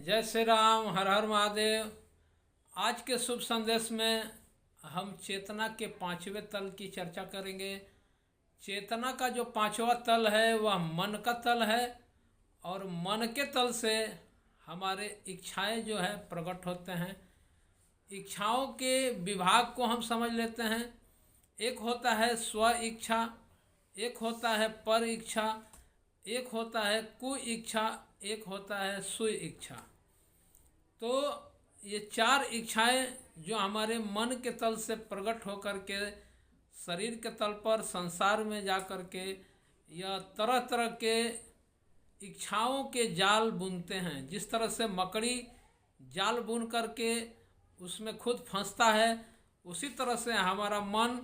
जय श्री राम, हर हर महादेव। आज के शुभ संदेश में हम चेतना के पांचवें तल की चर्चा करेंगे। चेतना का जो पांचवा तल है वह मन का तल है और मन के तल से हमारे इच्छाएं जो है प्रकट होते हैं। इच्छाओं के विभाग को हम समझ लेते हैं। एक होता है स्व इच्छा, एक होता है पर इच्छा, एक होता है कु इच्छा, एक होता है सु इच्छा। तो ये चार इच्छाएं जो हमारे मन के तल से प्रकट होकर के शरीर के तल पर संसार में जा कर के या तरह तरह के इच्छाओं के जाल बुनते हैं। जिस तरह से मकड़ी जाल बुन करके उसमें खुद फंसता है, उसी तरह से हमारा मन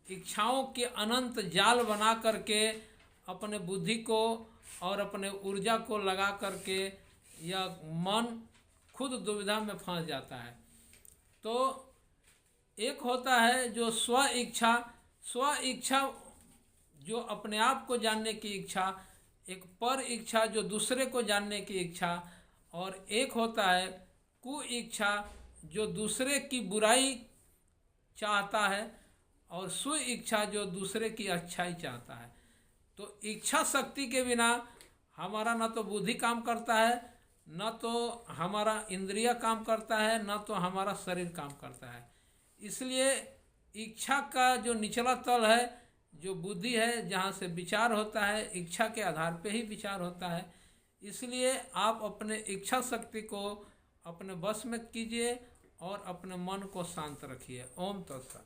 इच्छाओं के अनंत जाल बना करके अपने बुद्धि को और अपने ऊर्जा को लगा करके यह मन खुद दुविधा में फंस जाता है। तो एक होता है जो स्व इच्छा जो अपने आप को जानने की इच्छा, एक पर इच्छा जो दूसरे को जानने की इच्छा, और एक होता है कु इच्छा जो दूसरे की बुराई चाहता है, और सु इच्छा जो दूसरे की अच्छाई चाहता है। तो इच्छा शक्ति के बिना हमारा न तो बुद्धि काम करता है, न तो हमारा इंद्रिय काम करता है, न तो हमारा शरीर काम करता है। इसलिए इच्छा का जो निचला तल है, जो बुद्धि है, जहाँ से विचार होता है, इच्छा के आधार पे ही विचार होता है। इसलिए आप अपने इच्छा शक्ति को अपने बस में कीजिए और अपने मन को शांत रखिए। ओम तत्सत।